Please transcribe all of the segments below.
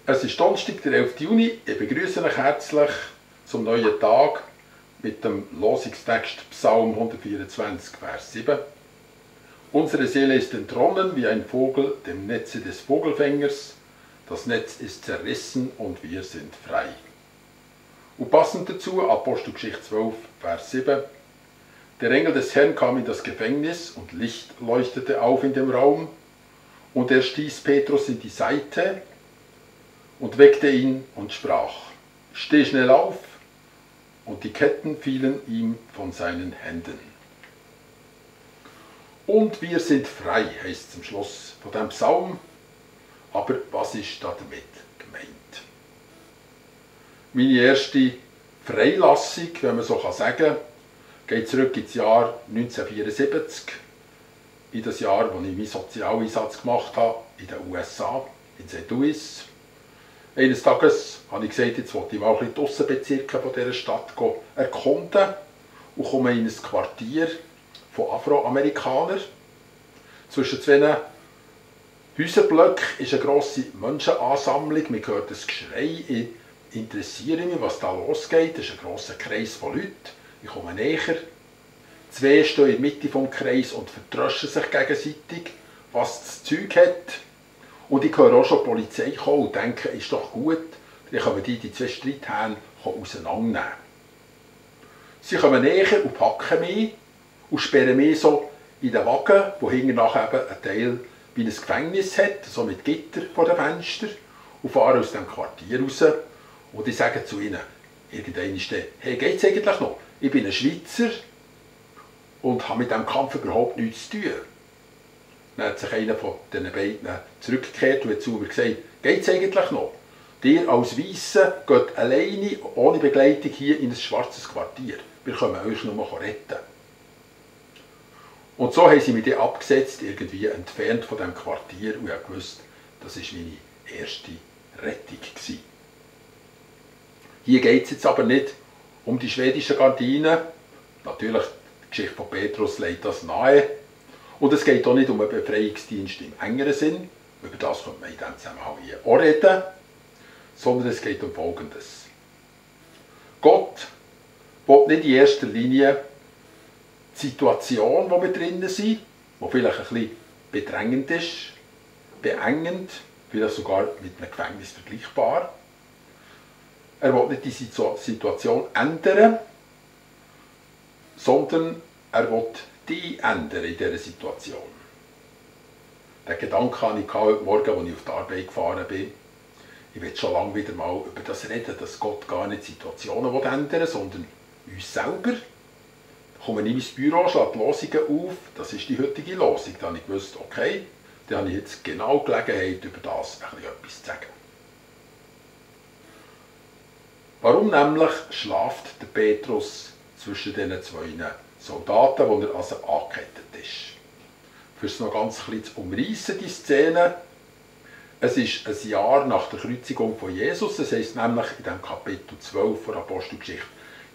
Es ist Donnerstag, der 11. Juni. Ich begrüße euch herzlich zum neuen Tag mit dem Losungstext Psalm 124, Vers 7. Unsere Seele ist entronnen wie ein Vogel dem Netze des Vogelfängers. Das Netz ist zerrissen und wir sind frei. Und passend dazu Apostelgeschichte 12, Vers 7. Der Engel des Herrn kam in das Gefängnis und Licht leuchtete auf in dem Raum. Und er stieß Petrus in die Seite und weckte ihn und sprach: Steh schnell auf, und die Ketten fielen ihm von seinen Händen. Und wir sind frei, heißt es am Schluss von dem Psalm. Aber was ist da damit gemeint? Meine erste Freilassung, wenn man so sagen kann, geht zurück ins Jahr 1974, in das Jahr, wo ich meinen Sozialeinsatz gemacht habe in den USA, in St. Louis. Eines Tages habe ich gesagt, jetzt wollte ich mal die Aussenbezirke von dieser Stadt erkunden und komme in ein Quartier von Afroamerikanern. Zwischen zwei Häuserblöcken ist eine grosse Menschenansammlung. Man hört das Geschrei. Ich interessiere mich, was da losgeht. Es ist ein grosser Kreis von Leuten. Ich komme näher. Zwei stehen in der Mitte des Kreises und vertrösten sich gegenseitig, was das Zeug hat. Und ich höre auch schon die Polizei kommen und denke, ist doch gut, dann können wir die zwei Streithähne auseinandernehmen. Sie kommen näher und packen mich und sperren mich so in den Wagen, wo hinten nachher eben ein Teil wie ein Gefängnis hat, so mit Gitter vor den Fenstern, und fahren aus dem Quartier raus. Und ich sage zu ihnen, irgendwann ist der: Hey, geht's eigentlich noch? Ich bin ein Schweizer und habe mit diesem Kampf überhaupt nichts zu tun. Dann hat sich einer von diesen beiden zurückgekehrt und hat zu mir gesagt: Geht's eigentlich noch? Ihr als Weisse geht alleine, ohne Begleitung, hier in ein schwarzes Quartier. Wir können euch nur retten. Und so haben sie mich dann abgesetzt, irgendwie entfernt von diesem Quartier, und ich wusste, das war meine erste Rettung gewesen. Hier geht es jetzt aber nicht um die schwedischen Gardinen. Natürlich, die Geschichte von Petrus legt das nahe. Und es geht auch nicht um einen Befreiungsdienst im engeren Sinn. Über das könnte man in diesem Zusammenhang hier auch reden. Sondern es geht um Folgendes. Gott will nicht in erster Linie die Situation, wo wir drinnen sind, die vielleicht ein bisschen bedrängend ist, beengend, vielleicht sogar mit einem Gefängnis vergleichbar. Er will nicht die Situation ändern, sondern er will die ändern in dieser Situation. Den Gedanken hatte ich heute Morgen, als ich auf die Arbeit gefahren bin. Ich will schon lange wieder mal über das reden, dass Gott gar nicht Situationen ändern will, sondern uns selber. Ich komme in mein Büro, schlage die Losungen auf. Das ist die heutige Losung. Da habe ich gewusst, okay, dann habe ich jetzt genau Gelegenheit, über das etwas zu sagen. Warum nämlich schlaft der Petrus zwischen diesen zwei Soldaten, wo er also angekettet ist? Für es noch ganz ein bisschen zu umreissen, die Szene. Es ist ein Jahr nach der Kreuzigung von Jesus. Das heisst nämlich in dem Kapitel 12 der Apostelgeschichte: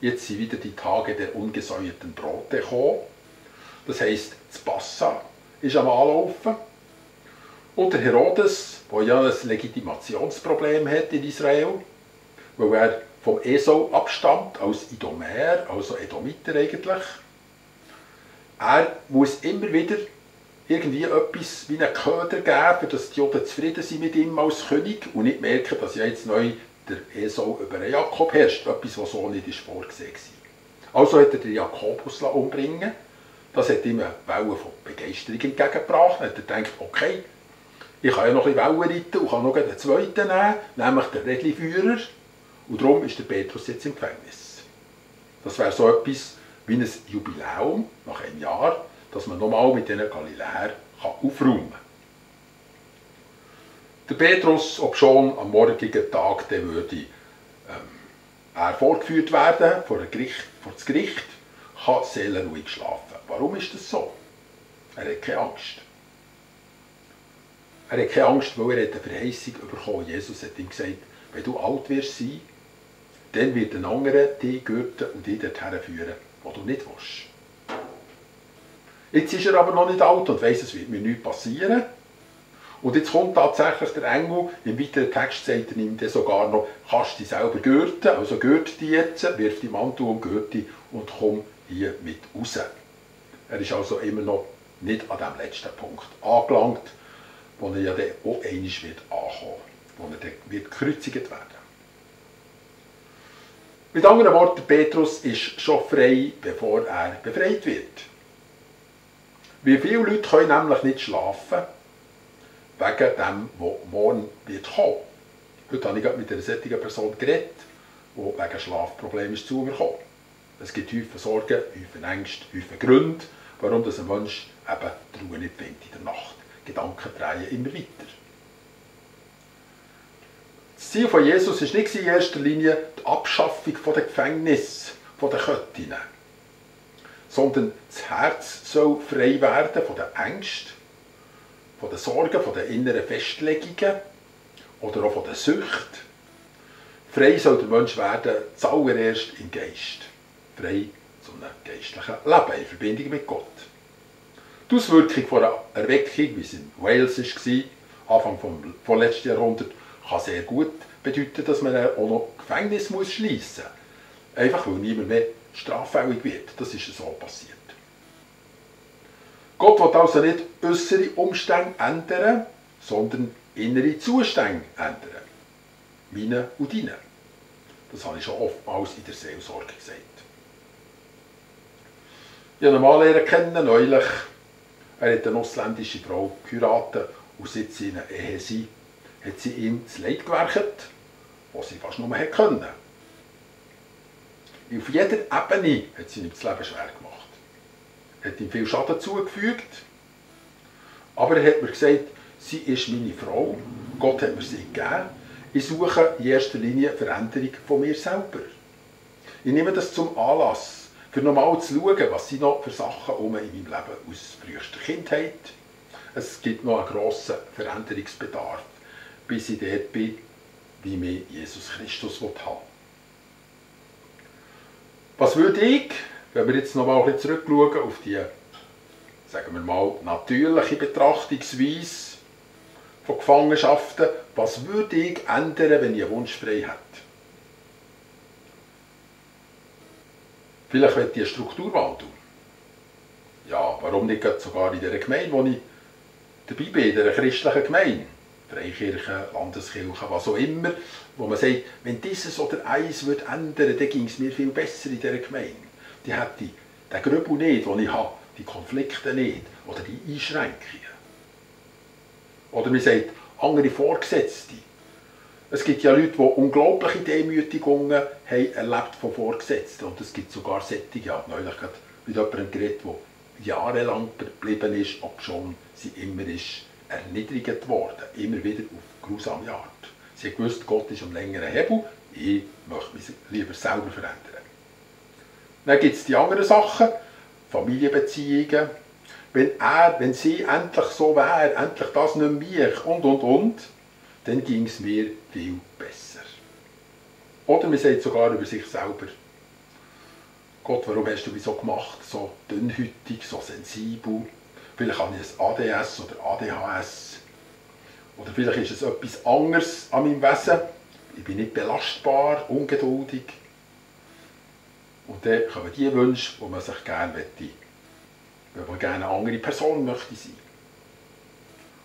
Jetzt sind wieder die Tage der ungesäuerten Brote gekommen. Das heisst, das Passa ist am Anlaufen. Und der Herodes, der ja ein Legitimationsproblem hat in Israel, weil er vom Esau abstammt, als Idomäer, also Edomiter eigentlich, er muss immer wieder irgendwie etwas wie einen Köder geben, für dass die Juden zufrieden sind mit ihm als König und nicht merken, dass ja jetzt neu der Esau über Jakob herrscht, etwas, was so nicht vorgesehen war. Also hat er den Jakobus umbringen. Das hat ihm eine Welle von Begeisterung entgegengebracht. Dann hat er gedacht, okay, ich kann ja noch ein bisschen Wellen reiten und kann noch einen zweiten nehmen, nämlich den Rädliführer. Und darum ist der Petrus jetzt im Gefängnis. Das wäre so etwas wie ein Jubiläum nach einem Jahr, dass man nochmal mit diesen Galiläern aufräumen kann. Der Petrus, obschon am morgigen Tag dann würde er vorgeführt werden vor das Gericht, kann seelenruhig schlafen. Warum ist das so? Er hat keine Angst. Er hat keine Angst, weil er eine Verheißung bekommen hat. Jesus hat ihm gesagt, wenn du alt wirst sein, dann wird ein anderer dich gürten und dich dorthin führen, wo du nicht willst. Jetzt ist er aber noch nicht alt und weiss, es wird mir nichts passieren. Und jetzt kommt tatsächlich der Engel, im weiteren Text sagt er ihm dann sogar noch, kannst dich selber gürten, also gürte dich jetzt, wirf die Mantel um, gürte dich und komm hier mit raus. Er ist also immer noch nicht an dem letzten Punkt angelangt, wo er ja dann auch einmal wird ankommen, wo er dann wird gekreuzigt werden. Mit anderen Worten, Petrus ist schon frei, bevor er befreit wird. Wie viele Leute können nämlich nicht schlafen, wegen dem, was morgen wird kommen. Heute habe ich gerade mit einer solchen Person geredet, die wegen Schlafproblemen zu mir gekommen. Es gibt häufig Sorgen, häufig Ängste, häufig Gründe, warum ein Mensch eben die Ruhe nicht findet in der Nacht. Gedanken drehen immer weiter. Das Ziel von Jesus war nicht in erster Linie die Abschaffung der Gefängnisse, der Ketten, sondern das Herz soll frei werden von den Ängsten, von den Sorgen, von den inneren Festlegungen oder auch von der Sucht. Frei soll der Mensch werden, zuallererst im Geist. Frei zu einem geistlichen Leben in Verbindung mit Gott. Die Auswirkung von einer Erweckung, wie es in Wales war, Anfang des vorletzten Jahrhunderts, kann sehr gut bedeuten, dass man auch noch Gefängnis schliessen muss. Einfach weil niemand mehr straffällig wird. Das ist so passiert. Gott will also nicht äußere Umstände ändern, sondern innere Zustände ändern. Meine und deine. Das habe ich schon oftmals in der Seelsorge gesagt. Ich habe einen Mann kennen, neulich. Er hat eine ausländische Frau geheiratet und seit sie in einer Ehe sind, hat sie ihm das Leid gewerkt, was sie fast nur konnte. Auf jeder Ebene hat sie ihm das Leben schwer gemacht. Hat ihm viel Schaden zugefügt, aber er hat mir gesagt, sie ist meine Frau, Gott hat mir sie gegeben, ich suche in erster Linie Veränderung von mir selber. Ich nehme das zum Anlass, für nochmal zu schauen, was sind noch für Sachen in meinem Leben aus frühester Kindheit. Es gibt noch einen grossen Veränderungsbedarf, bis ich dort bin, wie mich Jesus Christus haben will. Was würde ich, wenn wir jetzt noch mal ein bisschen zurückschauen auf die, sagen wir mal, natürliche Betrachtungsweise von Gefangenschaften, was würde ich ändern, wenn ich einen Wunsch frei hätte? Vielleicht möchte ich einen Strukturwandel. Ja, warum nicht sogar in der Gemeinde, wo ich dabei bin, in der christlichen Gemeinde? Freikirche, Landeskirche, was auch immer, wo man sagt, wenn dieses oder eins würde ändern, dann ging es mir viel besser in dieser Gemeinde. Die hätte den Grübel nicht, den ich habe, die Konflikte nicht oder die Einschränkungen. Oder man sagt, andere Vorgesetzte. Es gibt ja Leute, die unglaubliche Demütigungen haben erlebt von Vorgesetzten. Und es gibt sogar solche, ja, neulich gerade mit jemandem geredet, der jahrelang geblieben ist, obschon sie immer ist erniedrigt worden. Immer wieder auf grausame Art. Sie hat gewusst, Gott ist am längeren Hebel, ich möchte mich lieber selber verändern. Dann gibt es die anderen Sachen, Familienbeziehungen. Wenn sie endlich so wäre, endlich das nicht mehr und, dann ging es mir viel besser. Oder man sagt sogar über sich selber, Gott, warum hast du mich so gemacht, so dünnhütig, so sensibel? Vielleicht habe ich ein ADS oder ADHS. Oder vielleicht ist es etwas anderes an meinem Wesen. Ich bin nicht belastbar, ungeduldig. Und dann kommen die Wünsche, die man sich gerne möchte, wenn man gerne eine andere Person möchte sein.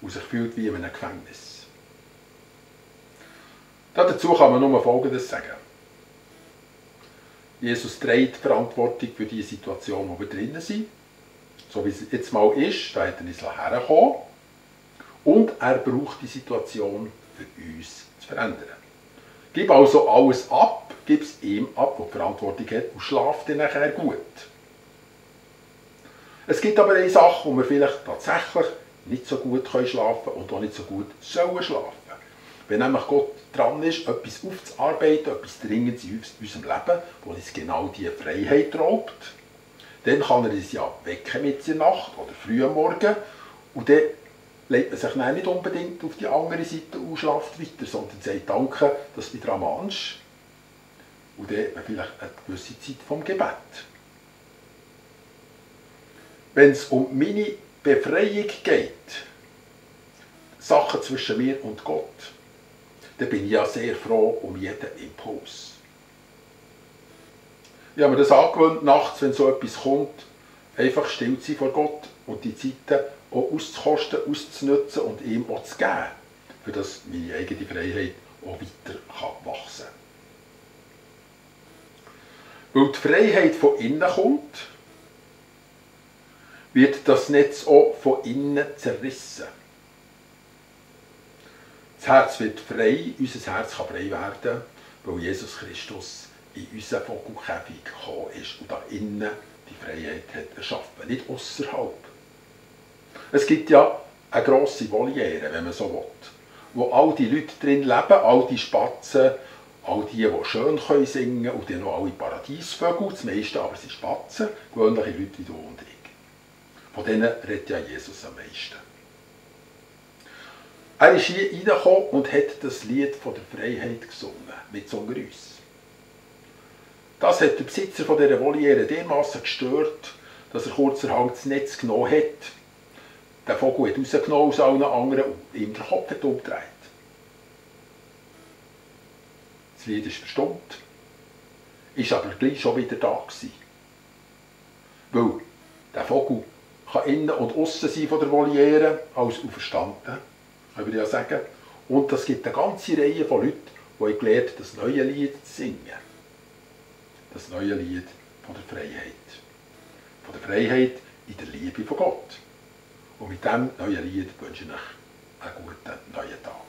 Und sich fühlt wie in einem Gefängnis. Dazu kann man nur Folgendes sagen. Jesus trägt die Verantwortung für die Situation, in der wir drinnen sind. So wie es jetzt mal ist, da hat er uns hergekommen. Und er braucht die Situation für uns zu verändern. Gib also alles ab, gib es ihm ab, der die Verantwortung hat, und schlaf dann nachher gut. Es gibt aber eine Sache, wo wir vielleicht tatsächlich nicht so gut schlafen können und auch nicht so gut sollen schlafen. Wenn nämlich Gott dran ist, etwas aufzuarbeiten, etwas Dringendes in unserem Leben, wo uns genau diese Freiheit raubt, dann kann er uns ja wecken mit der Nacht oder früh am Morgen und dann legt man sich dann nicht unbedingt auf die andere Seite und schlaft weiter, sondern sagt Danke, dass du mich daran mahnst. Und dann hat man vielleicht eine gewisse Zeit vom Gebet. Wenn es um meine Befreiung geht, Sachen zwischen mir und Gott, dann bin ich ja sehr froh um jeden Impuls. Ich habe mir das angewöhnt, nachts, wenn so etwas kommt, einfach still zu sein vor Gott und die Zeiten auch auszukosten, auszunutzen und ihm auch zu geben, für dass meine eigene Freiheit auch weiter wachsen kann. Weil die Freiheit von innen kommt, wird das Netz auch von innen zerrissen. Das Herz wird frei, unser Herz kann frei werden, weil Jesus Christus in unseren Vogelkäfig gekommen ist und da innen die Freiheit hat erschaffen, nicht außerhalb. Es gibt ja eine grosse Voliere, wenn man so will, wo all die Leute drin leben, all die Spatzen, all die schön singen können und dann noch alle Paradiesvögel, das meiste aber sind Spatzen, gewöhnliche Leute wie du und ich. Von denen redet ja Jesus am meisten. Er ist hier reingekommen und hat das Lied von der Freiheit gesungen, mit uns. Das hat der Besitzer von dieser Voliere dermassen gestört, dass er kurzerhand das Netz genommen hat. Der Vogel hat rausgenommen aus allen anderen und ihm den Kopf hat umgedreht. Das Lied ist verstummt, ist aber gleich schon wieder da gewesen. Weil der Vogel kann innen und aussen sein von der Voliere, als auferstanden, können wir ja sagen. Und es gibt eine ganze Reihe von Leuten, die gelernt haben, das neue Lied zu singen. Das neue Lied von der Freiheit. Von der Freiheit in der Liebe von Gott. Und mit diesem neuen Lied wünsche ich euch einen guten neuen Tag.